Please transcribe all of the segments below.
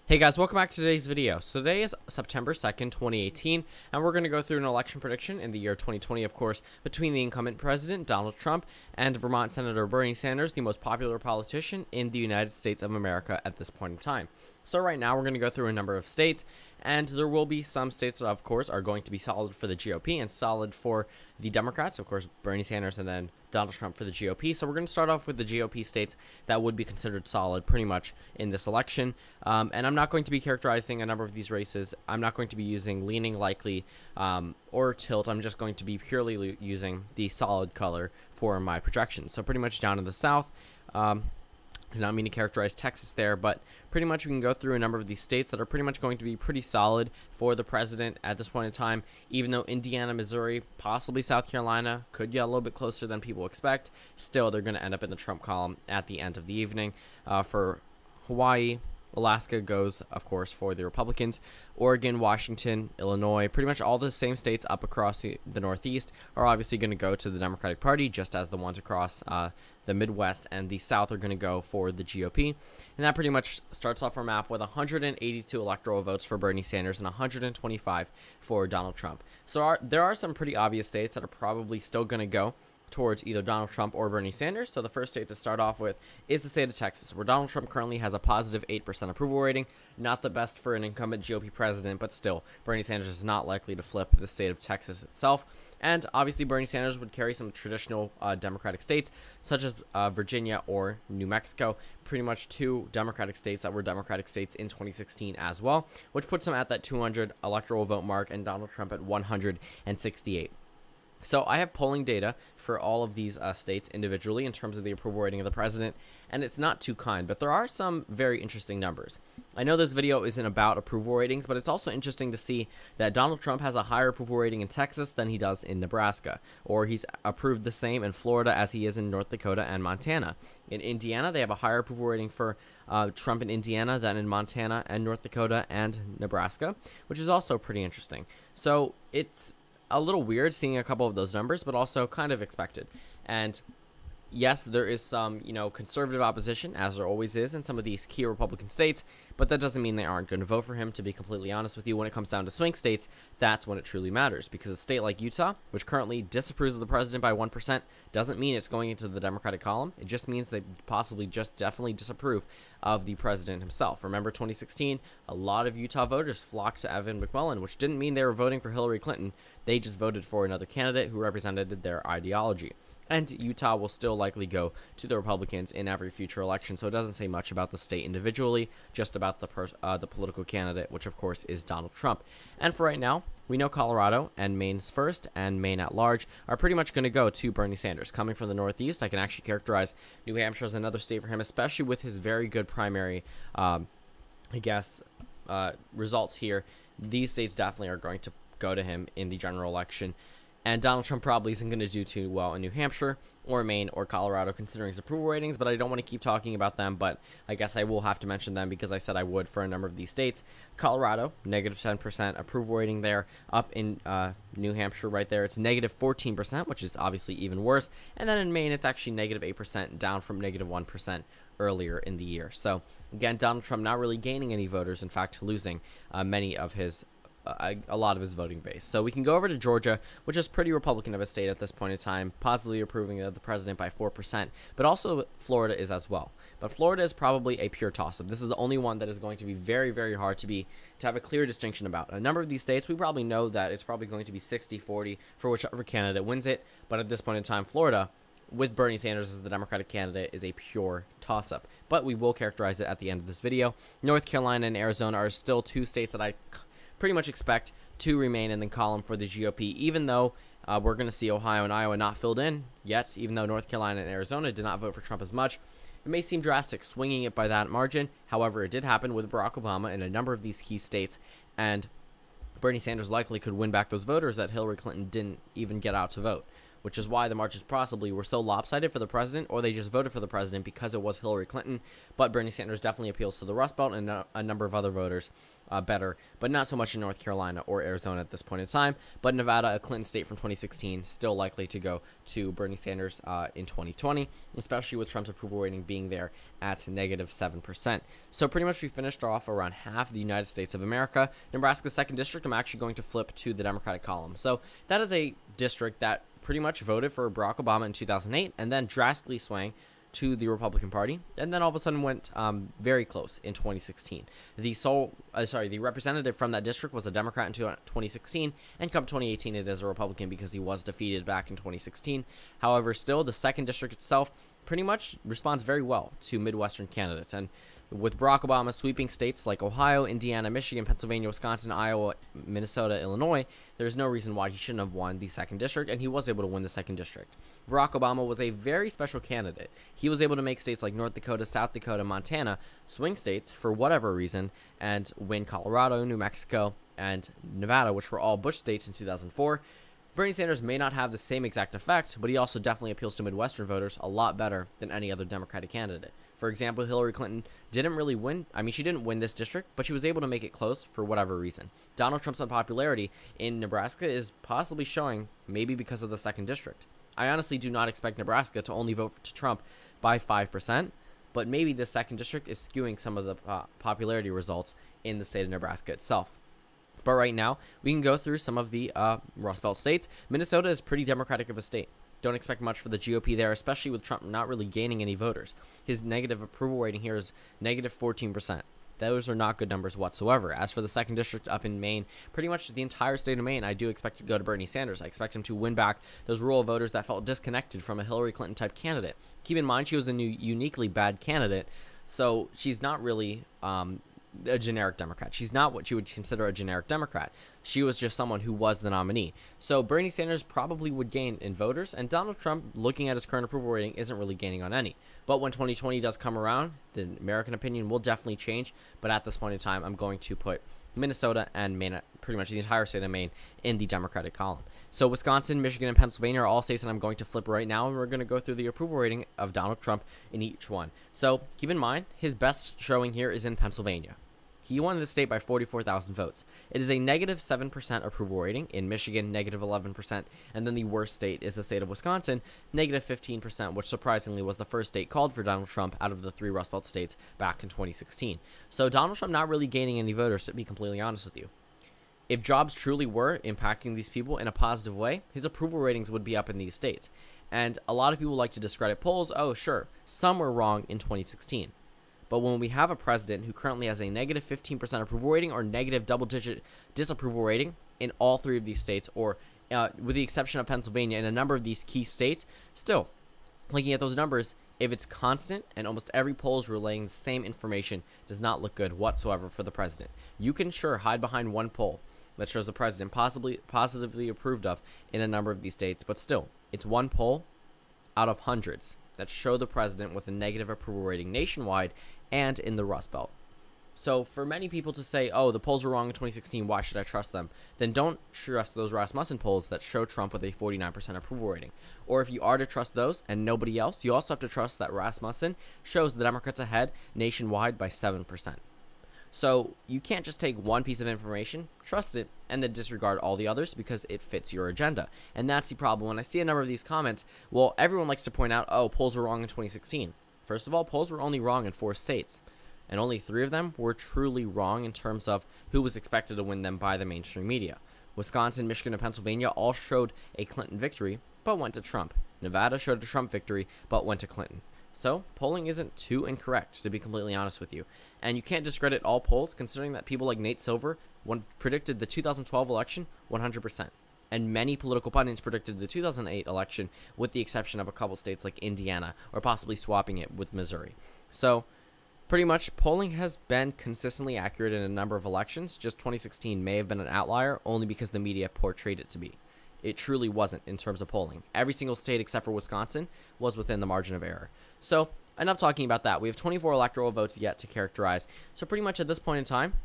Hey guys, welcome back to today's video. So today is September 2nd, 2018, and we're going to go through an election prediction in the year 2020, of course, between the incumbent president, Donald Trump, and Vermont Senator Bernie Sanders, the most popular politician in the United States of America at this point in time. So right now we're going to go through a number of states, and there will be some states that, of course, are going to be solid for the GOP and solid for the Democrats, of course, Bernie Sanders and then Donald Trump for the GOP. So we're going to start off with the GOP states that would be considered solid pretty much in this election. And I'm not going to be characterizing a number of these races. I'm not going to be using leaning, likely, or tilt. I'm just going to be purely using the solid color for my projections. So pretty much down in the South. I did not mean to characterize Texas there, but pretty much we can go through a number of these states that are pretty much going to be pretty solid for the president at this point in time, even though Indiana, Missouri, possibly South Carolina could get a little bit closer than people expect. Still, they're going to end up in the Trump column at the end of the evening. For Hawaii, Alaska goes, of course, for the Republicans. Oregon, Washington, Illinois, pretty much all the same states up across the Northeast are obviously going to go to the Democratic Party, just as the ones across the Midwest and the South are going to go for the GOP. And that pretty much starts off our map with 182 electoral votes for Bernie Sanders and 125 for Donald Trump. So there are some pretty obvious states that are probably still going to go towards either Donald Trump or Bernie Sanders. So the first state to start off with is the state of Texas, where Donald Trump currently has a positive 8% approval rating. Not the best for an incumbent GOP president, but still, Bernie Sanders is not likely to flip the state of Texas itself. And obviously, Bernie Sanders would carry some traditional Democratic states, such as Virginia or New Mexico, pretty much two Democratic states that were Democratic states in 2016 as well, which puts him at that 200 electoral vote mark and Donald Trump at 168. So I have polling data for all of these states individually in terms of the approval rating of the president, and it's not too kind, but there are some very interesting numbers. I know this video isn't about approval ratings, but it's also interesting to see that Donald Trump has a higher approval rating in Texas than he does in Nebraska, or he's approved the same in Florida as he is in North Dakota and Montana. In Indiana, they have a higher approval rating for Trump in Indiana than in Montana and North Dakota and Nebraska, which is also pretty interesting. So it's a little weird seeing a couple of those numbers, but also kind of expected. And yes, there is some, conservative opposition, as there always is in some of these key Republican states, but that doesn't mean they aren't going to vote for him. To be completely honest with you, when it comes down to swing states, that's when it truly matters, because a state like Utah, which currently disapproves of the president by 1%, doesn't mean it's going into the Democratic column. It just means they possibly just definitely disapprove of the president himself. Remember 2016, a lot of Utah voters flocked to Evan McClellan, which didn't mean they were voting for Hillary Clinton. They just voted for another candidate who represented their ideology. And Utah will still likely go to the Republicans in every future election, so it doesn't say much about the state individually, just about the political candidate, which of course is Donald Trump. And for right now, we know Colorado and Maine's first and Maine at large are pretty much going to go to Bernie Sanders. Coming from the Northeast, I can actually characterize New Hampshire as another state for him, especially with his very good primary, results here. These states definitely are going to go to him in the general election. And Donald Trump probably isn't going to do too well in New Hampshire or Maine or Colorado, considering his approval ratings, but I don't want to keep talking about them, but I guess I will have to mention them because I said I would for a number of these states. Colorado, negative 10% approval rating there. Up in New Hampshire right there, it's negative 14%, which is obviously even worse. And then in Maine, it's actually negative 8%, down from negative 1% earlier in the year. So again, Donald Trump not really gaining any voters, in fact, losing many of his a lot of his voting base. So we can go over to Georgia, which is pretty Republican of a state at this point in time, positively approving of the president by 4%, but also Florida is as well. But Florida is probably a pure toss-up. This is the only one that is going to be very, very hard to have a clear distinction about. A number of these states, we probably know that it's probably going to be 60-40 for whichever candidate wins it, but at this point in time, Florida, with Bernie Sanders as the Democratic candidate, is a pure toss-up. But we will characterize it at the end of this video. North Carolina and Arizona are still two states that I pretty much expect to remain in the column for the GOP, even though we're going to see Ohio and Iowa not filled in yet, even though North Carolina and Arizona did not vote for Trump as much. It may seem drastic swinging it by that margin. However, it did happen with Barack Obama in a number of these key states, and Bernie Sanders likely could win back those voters that Hillary Clinton didn't even get out to vote. which is why the margins possibly were so lopsided for the president, or they just voted for the president because it was Hillary Clinton. But Bernie Sanders definitely appeals to the Rust Belt and a number of other voters better, but not so much in North Carolina or Arizona at this point in time. But Nevada, a Clinton state from 2016, still likely to go to Bernie Sanders in 2020, especially with Trump's approval rating being there at -7%. So pretty much we finished off around half the United States of America. Nebraska's 2nd district, I'm actually going to flip to the Democratic column. So that is a district that pretty much voted for Barack Obama in 2008 and then drastically swang to the Republican Party, and then all of a sudden went very close in 2016. The representative from that district was a Democrat in 2016, and come 2018 it is a Republican because he was defeated back in 2016. However, still, the 2nd district itself pretty much responds very well to Midwestern candidates, and with Barack Obama sweeping states like Ohio, Indiana, Michigan, Pennsylvania, Wisconsin, Iowa, Minnesota, Illinois, there's no reason why he shouldn't have won the 2nd district, and he was able to win the 2nd district. Barack Obama was a very special candidate. He was able to make states like North Dakota, South Dakota, Montana swing states for whatever reason, and win Colorado, New Mexico, and Nevada, which were all Bush states in 2004. Bernie Sanders may not have the same exact effect, but he also definitely appeals to Midwestern voters a lot better than any other Democratic candidate. For example, Hillary Clinton didn't really win. I mean, she didn't win this district, but she was able to make it close for whatever reason. Donald Trump's unpopularity in Nebraska is possibly showing maybe because of the 2nd district. I honestly do not expect Nebraska to only vote to Trump by 5%, but maybe the 2nd district is skewing some of the popularity results in the state of Nebraska itself. But right now, we can go through some of the Rust Belt states. Minnesota is pretty Democratic of a state. Don't expect much for the GOP there, especially with Trump not really gaining any voters. His negative approval rating here is -14%. Those are not good numbers whatsoever. As for the 2nd district up in Maine, pretty much the entire state of Maine, I do expect to go to Bernie Sanders. I expect him to win back those rural voters that felt disconnected from a Hillary Clinton type candidate. Keep in mind, she was a uniquely bad candidate, so she's not really a generic Democrat. She's not what you would consider a generic Democrat. She was just someone who was the nominee. So Bernie Sanders probably would gain in voters, and Donald Trump, looking at his current approval rating, isn't really gaining on any. But when 2020 does come around, the American opinion will definitely change. But at this point in time, I'm going to put Minnesota and Maine, pretty much the entire state of Maine, in the Democratic column. So Wisconsin, Michigan, and Pennsylvania are all states that I'm going to flip right now, and we're going to go through the approval rating of Donald Trump in each one. So keep in mind, his best showing here is in Pennsylvania. He won the state by 44,000 votes. It is a -7% approval rating. In Michigan, -11%. And then the worst state is the state of Wisconsin, -15%, which surprisingly was the first state called for Donald Trump out of the 3 Rust Belt states back in 2016. So Donald Trump not really gaining any voters, to be completely honest with you. If jobs truly were impacting these people in a positive way, his approval ratings would be up in these states. And a lot of people like to discredit polls. Oh, sure, some were wrong in 2016. But when we have a president who currently has a -15% approval rating or negative double-digit disapproval rating in all 3 of these states, or with the exception of Pennsylvania and a number of these key states, still, looking at those numbers, if it's constant and almost every poll is relaying the same information, does not look good whatsoever for the president. You can sure hide behind one poll that shows the president positively approved of in a number of these states, but still, it's one poll out of hundreds that show the president with a negative approval rating nationwide and in the Rust Belt. So for many people to say, oh, the polls were wrong in 2016, why should I trust them? Then don't trust those Rasmussen polls that show Trump with a 49% approval rating. Or if you are to trust those and nobody else, you also have to trust that Rasmussen shows the Democrats ahead nationwide by 7%. So you can't just take one piece of information, trust it, and then disregard all the others because it fits your agenda. And that's the problem. When I see a number of these comments, well, everyone likes to point out, oh, polls were wrong in 2016. First of all, polls were only wrong in 4 states, and only 3 of them were truly wrong in terms of who was expected to win them by the mainstream media. Wisconsin, Michigan, and Pennsylvania all showed a Clinton victory, but went to Trump. Nevada showed a Trump victory, but went to Clinton. So polling isn't too incorrect, to be completely honest with you. And you can't discredit all polls, considering that people like Nate Silver predicted the 2012 election 100%. And many political pundits predicted the 2008 election, with the exception of a couple states like Indiana, or possibly swapping it with Missouri. So pretty much polling has been consistently accurate in a number of elections. Just 2016 may have been an outlier, only because the media portrayed it to be. It truly wasn't in terms of polling. Every single state except for Wisconsin was within the margin of error. So enough talking about that. We have 24 electoral votes yet to characterize. So pretty much at this point in time,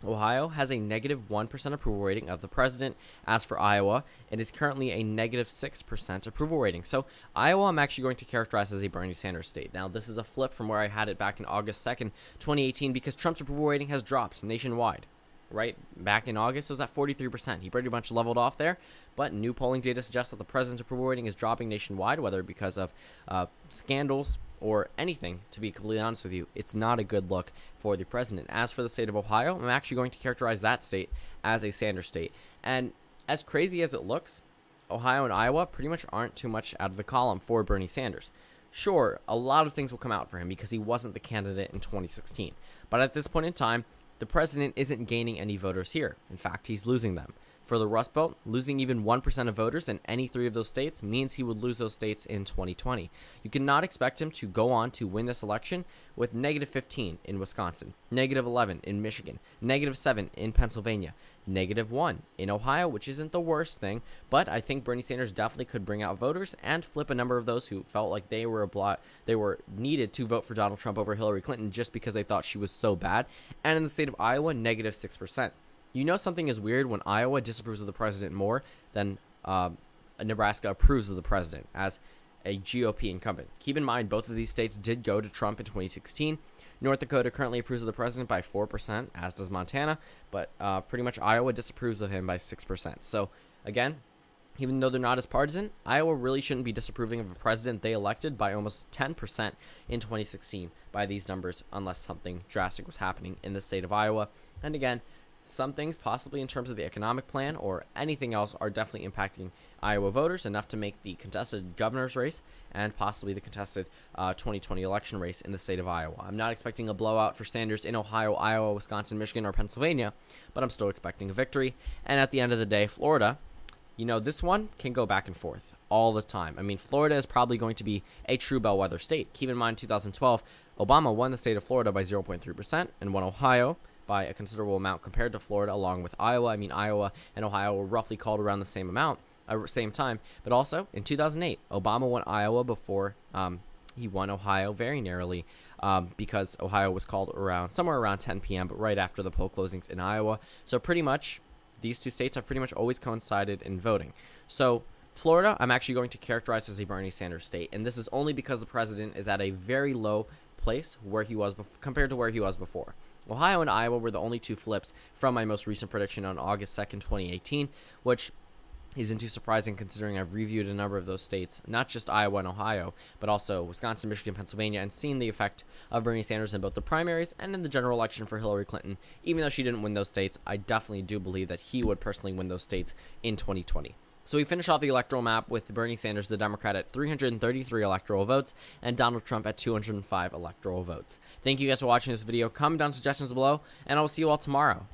Ohio has a negative 1% approval rating of the president. As for Iowa, it is currently a negative 6% approval rating. So Iowa, I'm actually going to characterize as a Bernie Sanders state. Now, this is a flip from where I had it back in August 2nd, 2018, because Trump's approval rating has dropped nationwide. Right back in August, it was at 43%. He pretty much leveled off there, but new polling data suggests that the president's approval rating is dropping nationwide, whether because of scandals or anything. To be completely honest with you, it's not a good look for the president. As for the state of Ohio, I'm actually going to characterize that state as a Sanders state. And as crazy as it looks, Ohio and Iowa pretty much aren't too much out of the column for Bernie Sanders. Sure, a lot of things will come out for him because he wasn't the candidate in 2016. But at this point in time, the president isn't gaining any voters here. In fact, he's losing them. For the Rust Belt, losing even 1% of voters in any three of those states means he would lose those states in 2020. You cannot expect him to go on to win this election with negative 15 in Wisconsin, negative 11 in Michigan, negative 7 in Pennsylvania, negative 1 in Ohio, which isn't the worst thing, but I think Bernie Sanders definitely could bring out voters and flip a number of those who felt like they were needed to vote for Donald Trump over Hillary Clinton just because they thought she was so bad. And in the state of Iowa, negative 6%. You know something is weird when Iowa disapproves of the president more than Nebraska approves of the president as a GOP incumbent. Keep in mind, both of these states did go to Trump in 2016. North Dakota currently approves of the president by 4%, as does Montana, but pretty much Iowa disapproves of him by 6%. So, again, even though they're not as partisan, Iowa really shouldn't be disapproving of a president they elected by almost 10% in 2016 by these numbers, unless something drastic was happening in the state of Iowa. And again, some things, possibly in terms of the economic plan or anything else, are definitely impacting Iowa voters enough to make the contested governor's race and possibly the contested 2020 election race in the state of Iowa. I'm not expecting a blowout for Sanders in Ohio, Iowa, Wisconsin, Michigan, or Pennsylvania, but I'm still expecting a victory. And at the end of the day, Florida, you know, this one can go back and forth all the time. I mean, Florida is probably going to be a true bellwether state. Keep in mind, 2012, Obama won the state of Florida by 0.3% and won Ohio by a considerable amount compared to Florida, along with Iowa. I mean, Iowa and Ohio were roughly called around the same amount, same time. But also, in 2008, Obama won Iowa before he won Ohio very narrowly because Ohio was called around somewhere around 10 p.m., but right after the poll closings in Iowa. So pretty much, these two states have pretty much always coincided in voting. So Florida, I'm actually going to characterize as a Bernie Sanders state, and this is only because the president is at a very low place where he was compared to where he was before. Ohio and Iowa were the only two flips from my most recent prediction on August 2nd, 2018, which isn't too surprising considering I've reviewed a number of those states, not just Iowa and Ohio, but also Wisconsin, Michigan, Pennsylvania, and seen the effect of Bernie Sanders in both the primaries and in the general election for Hillary Clinton. Even though she didn't win those states, I definitely do believe that he would personally win those states in 2020. So we finish off the electoral map with Bernie Sanders, the Democrat, at 333 electoral votes and Donald Trump at 205 electoral votes. Thank you guys for watching this video. Comment down suggestions below, and I will see you all tomorrow.